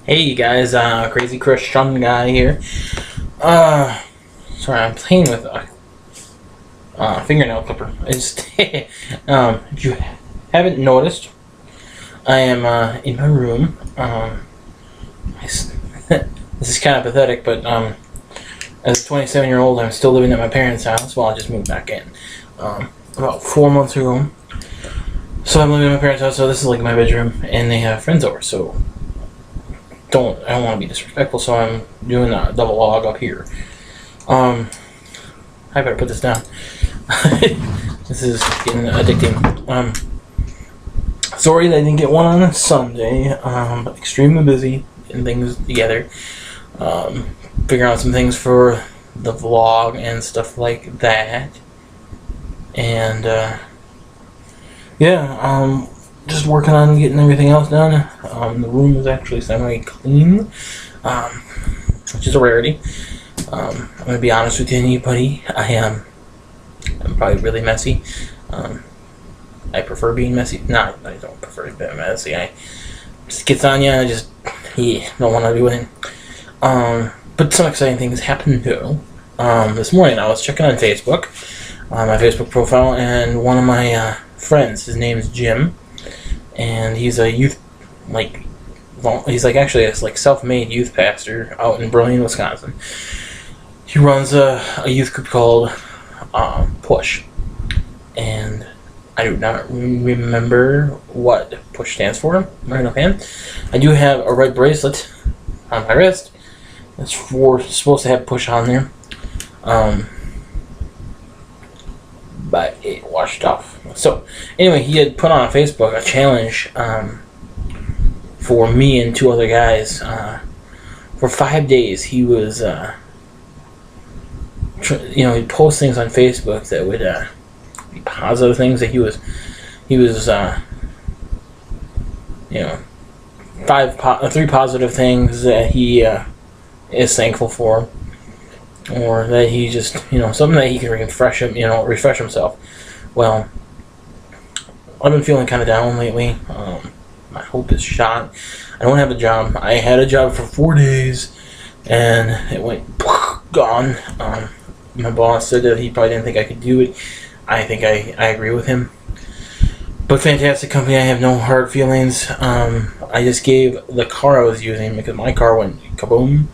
Hey you guys, Crazy Christian guy here. Sorry, I'm playing with a fingernail clipper. If you haven't noticed, I am in my room. This is kind of pathetic, but as a 27-year-old, I'm still living at my parents' house. Well, I just moved back in about 4 months ago. So I'm living at my parents' house. So this is like my bedroom, and they have friends over. So I don't want to be disrespectful, so I'm doing a double log up here. I better put this down. This is getting addicting. Sorry that I didn't get one on Sunday. But extremely busy getting things together. Figuring out some things for the vlog and stuff like that. And just working on getting everything else done. The room is actually semi-clean, which is a rarity. I'm going to be honest with anybody. I'm probably really messy. I prefer being messy. No, I don't prefer being messy. I just gets on you. I just don't want to do anything. But some exciting things happened though. This morning I was checking on Facebook, my Facebook profile, and one of my friends, his name is Jim. And he's a youth, actually a self-made youth pastor out in Burlington, Wisconsin. He runs a youth group called Push, and I do not remember what Push stands for. I'm not a fan. I do have a red bracelet on my wrist. It's supposed to have Push on there, but it washed off. So, anyway, he had put on Facebook a challenge for me and two other guys. For 5 days, he was, he'd post things on Facebook that would be positive things that he was, three positive things that he is thankful for, or that he just, something that he can refresh himself. Well, I've been feeling kind of down lately. My hope is shot. I don't have a job. I had a job for 4 days, and it went gone. My boss said that he probably didn't think I could do it. I think I agree with him. But fantastic company. I have no hard feelings. I just gave the car I was using, because my car went kaboom.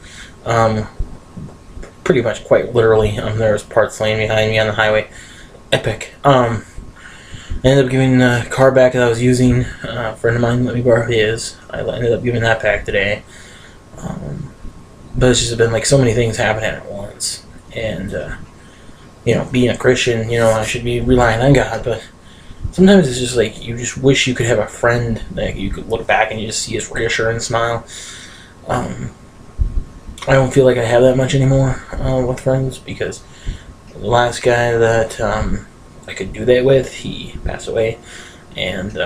Pretty much quite literally. There was parts laying behind me on the highway. Epic. I ended up giving the car back that I was using. A friend of mine let me borrow his. I ended up giving that back today. But it's just been so many things happening at once. And, being a Christian, I should be relying on God. But sometimes it's just you just wish you could have a friend that you could look back and you just see his reassuring smile. I don't feel like I have that much anymore with friends, because the last guy that I could do that with, he passed away, and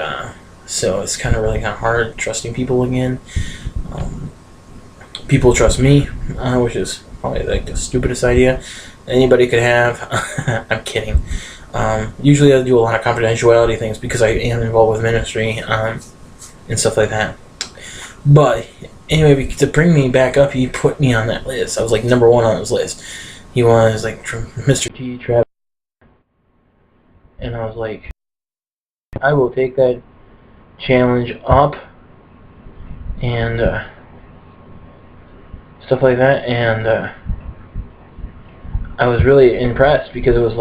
so it's really kind of hard trusting people again. People trust me, which is probably the stupidest idea anybody could have. I'm kidding. Usually I do a lot of confidentiality things because I am involved with ministry and stuff like that. But anyway, to bring me back up, he put me on that list. I was number one on his list. He was Mr. T. Travis. And I was I will take that challenge up and stuff like that. And I was really impressed, because it was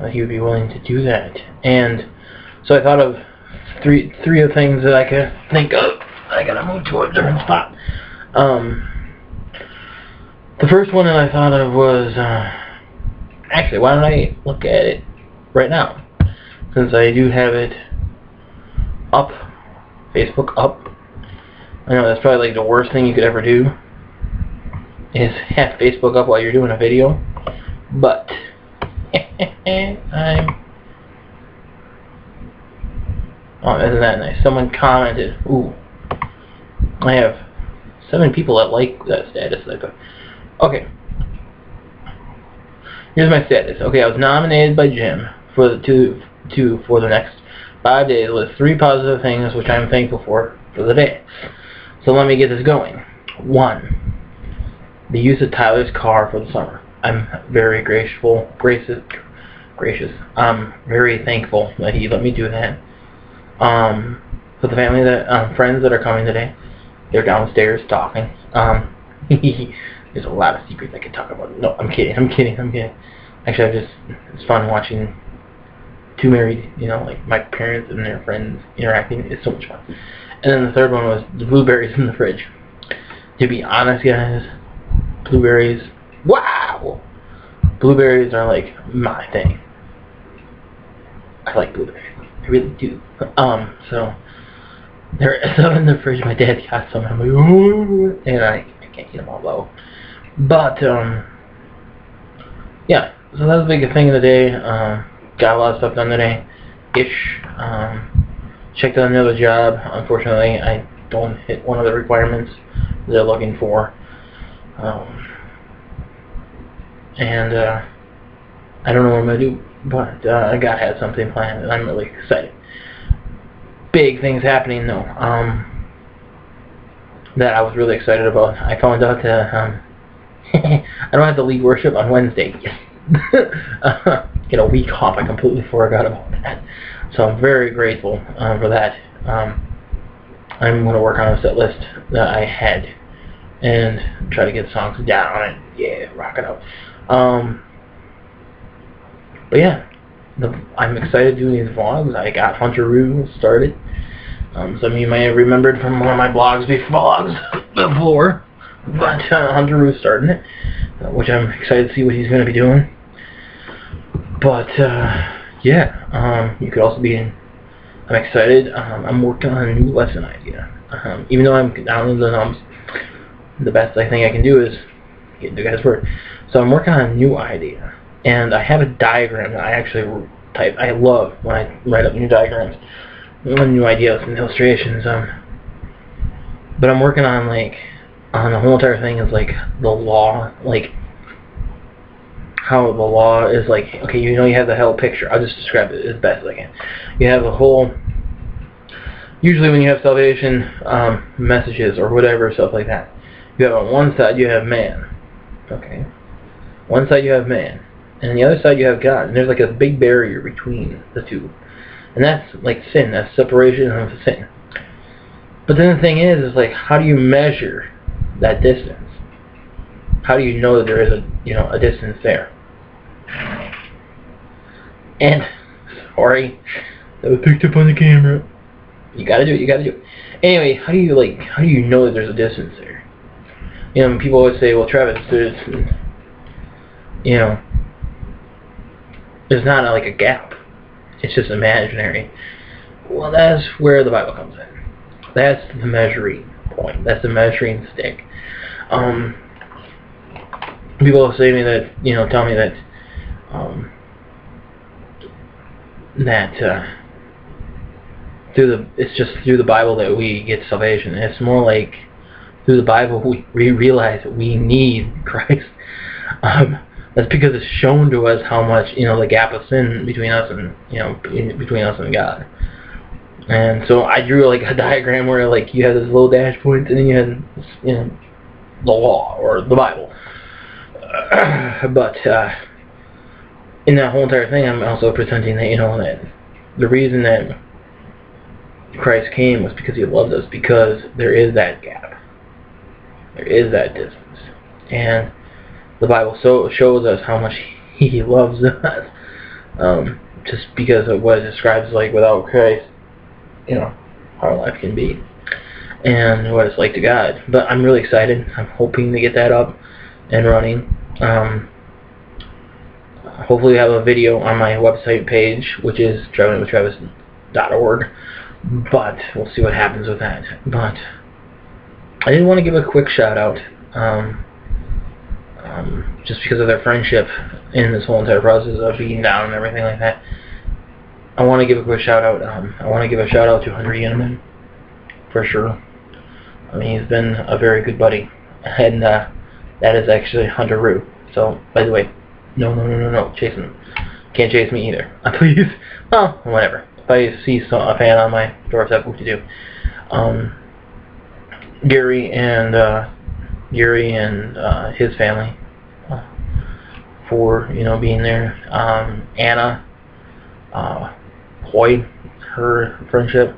that he would be willing to do that. And so I thought of three of things that I could think of. I gotta move to a different spot. The first one that I thought of was actually, why don't I look at it right now, since I do have it up, Facebook up. I know that's probably the worst thing you could ever do, is have Facebook up while you're doing a video, but isn't that nice? Someone commented, ooh, I have 7 people that like that status. Okay. Here's my status. Okay, I was nominated by Jim for the next 5 days with 3 positive things which I'm thankful for the day. So let me get this going. 1. The use of Tyler's car for the summer. I'm very gracious. I'm very thankful that he let me do that. For the family friends that are coming today, they're downstairs talking. There's a lot of secrets I could talk about. No, I'm kidding. Actually, it's fun watching two married, like my parents and their friends interacting. It's so much fun. And then the third one was the blueberries in the fridge. To be honest, guys, blueberries, wow! Blueberries are like my thing. I like blueberries. I really do. So they're some in the fridge. My dad got some. I'm like, ooh, and I can't eat them all though. But yeah. So that was a big thing of the day. Got a lot of stuff done today. Checked out another job. Unfortunately, I don't hit one of the requirements they're looking for. And I don't know what I'm going to do, but I had something planned, and I'm really excited. Big things happening, though, that I was really excited about. I found out that I don't have to lead worship on Wednesday. Yes. Get a week off. I completely forgot about that. So I'm very grateful for that. I'm going to work on a set list that I had and try to get songs down and yeah, rock it out. But yeah, I'm excited doing these vlogs. I got Hunter Roo started. Some of you may have remembered from one of my blogs before, but Hunter Roo starting it, which I'm excited to see what he's going to be doing. But yeah, you could also be in. I'm excited. I'm working on a new lesson idea. Even though I'm down in the numbs, the best thing I can do is get into God's Word. So I'm working on a new idea, and I have a diagram that I actually type. I love when I write up new diagrams, new ideas and illustrations. But I'm working on the whole entire thing is the law, how the law is okay, you have the whole picture. I'll just describe it as best as I can. You have a whole, usually when you have salvation messages or whatever, stuff like that, you have on one side you have man, okay? One side you have man, and on the other side you have God, and there's a big barrier between the two. And that's sin, that's separation of sin. But then the thing is how do you measure that distance? How do you know that there is a distance there? And sorry, that was picked up on the camera. You gotta do it. Anyway, how do you know that there's a distance there? People always say, well, Travis, there's not a gap. It's just imaginary. Well, that's where the Bible comes in. That's the measuring point. That's the measuring stick. People say to me that, tell me that, it's just through the Bible that we get salvation. And it's more like through the Bible we realize that we need Christ. That's because it's shown to us how much, the gap of sin between us and, between us and God. And so I drew a diagram where you have this little dash point, and then you had the law or the Bible. But in that whole entire thing, I'm also presenting that that the reason that Christ came was because He loved us, because there is that gap, there is that distance, and the Bible shows us how much He loves us. Just because of what it describes without Christ, how our life can be, and what it's like to God. But I'm really excited. I'm hoping to get that up and running. Hopefully I have a video on my website page, which is travelingwithtravis.org, but we'll see what happens with that. But I did want to give a quick shout out, just because of their friendship in this whole entire process of being down and everything like that. I want to give a quick shout out. I want to give a shout out to Hunter Yeneman, for sure. He's been a very good buddy, and that is actually Hunter Roo. So, by the way, no, chasing him. Can't chase me either. Please. Well, whatever. if I see a fan on my doorstep, what to do. Gary and his family for being there. Anna, Hoy, her friendship,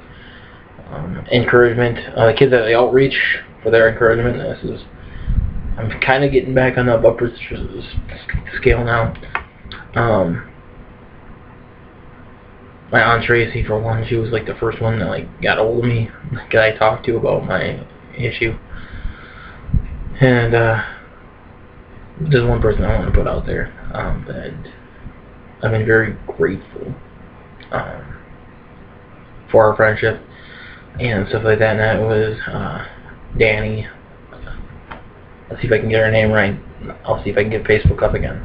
encouragement. The kids at the outreach for their encouragement. I'm kind of getting back on the upper scale now. My Aunt Tracy, for one, she was like the first one that got hold of me, that I talked to about my issue. And there's one person I want to put out there that I've been very grateful for our friendship and stuff like that. And that was Danny. Let's see if I can get her name right. I'll see if I can get Facebook up again.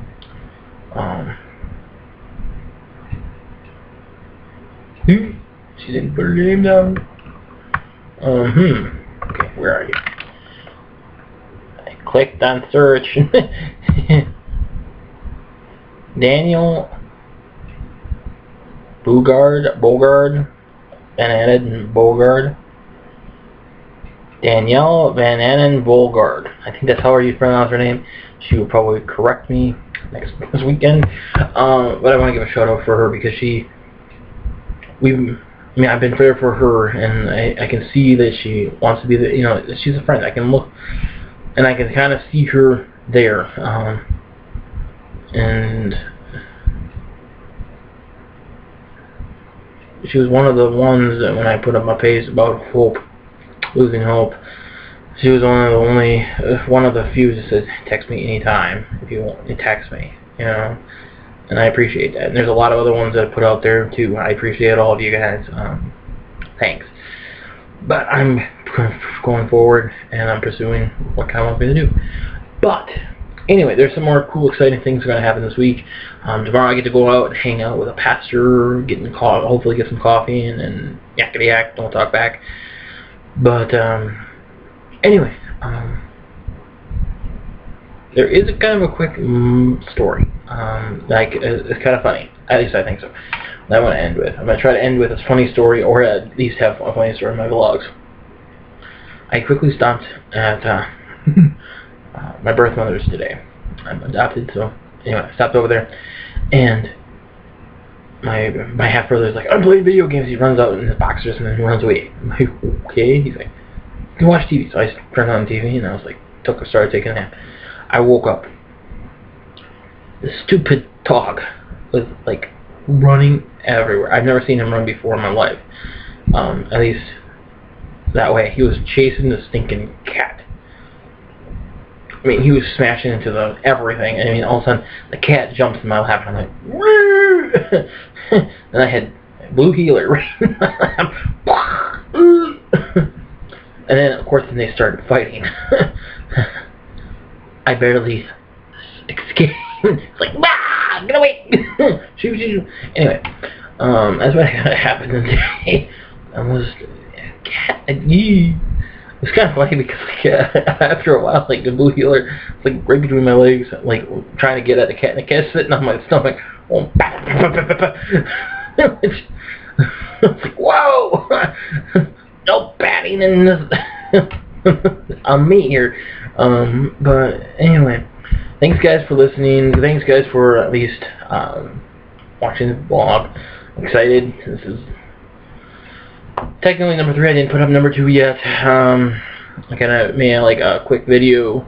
She didn't put her name down. Okay, where are you? I clicked on search. Daniel Bogard, Van Annen Bogard. Danielle Van Annen Bogard. I think that's how you pronounce her name. She will probably correct me next weekend. But I want to give a shout out for her because I've been there for her, and I can see that she wants to be that she's a friend. I can look, and I can kind of see her there, and she was one of the ones that when I put up my page about losing hope, she was one of the few that said, text me anytime if you want to text me, and I appreciate that. And there's a lot of other ones that I put out there too. I appreciate all of you guys. Thanks. But I'm going forward and I'm pursuing what kind of want me to do. But anyway, there's some more cool, exciting things that are going to happen this week. Tomorrow I get to go out and hang out with a pastor, hopefully get some coffee and yakety yak, don't talk back. But anyway, there is a kind of a quick story. It's kind of funny. At least I think so. That I want to end with. I'm going to try to end with a funny story, or at least have a funny story in my vlogs. I quickly stopped at my birth mother's today. I'm adopted, so anyway, I stopped over there, and my half brother's like, I'm playing video games. He runs out in his boxers and then he runs away. I'm like, okay. He's like, you can watch TV. So I turned on the TV and I was like, started taking a nap. I woke up. This stupid dog was running everywhere. I've never seen him run before in my life. At least that way. He was chasing the stinking cat. I mean, he was smashing into everything. I mean, all of a sudden, the cat jumps in my lap, and I'm like, woo! And I had blue healer right in my lap. And then, of course, they started fighting. I barely escaped. It's like, bah! Get away! Shoot, shoot, shoot. Anyway, that's what happened today. I was It was kind of funny because after a while, the blue healer was right between my legs, trying to get at the cat, and the cat's sitting on my stomach. Oh, it's like, whoa! No batting in this on me here. But anyway, thanks guys for listening. Thanks guys for at least watching the vlog. I'm excited. This is technically number 3. I didn't put up number 2 yet. I kind of made a quick video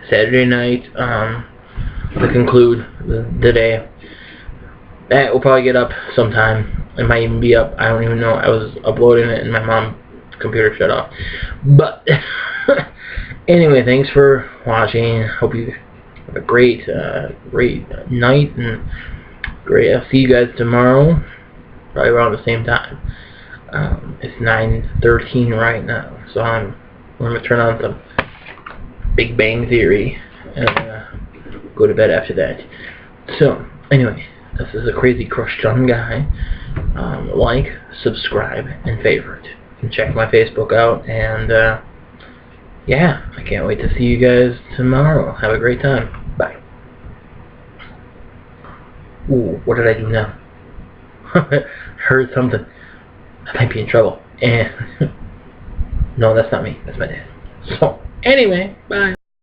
Saturday night to conclude the day. That will probably get up sometime. It might even be up. I don't even know. I was uploading it and my mom's computer shut off. But anyway, thanks for watching. Hope you have a great night and I'll see you guys tomorrow, probably around the same time. It's 9:13 right now, so I'm going to turn on some Big Bang Theory and go to bed after that. So anyway, this is a Crazy Crush Drum guy. Like, subscribe, and favorite. You can check my Facebook out, and yeah, I can't wait to see you guys tomorrow. Have a great time. Bye. Ooh, what did I do now? heard something. I might be in trouble. And no, that's not me. That's my dad. So anyway, bye.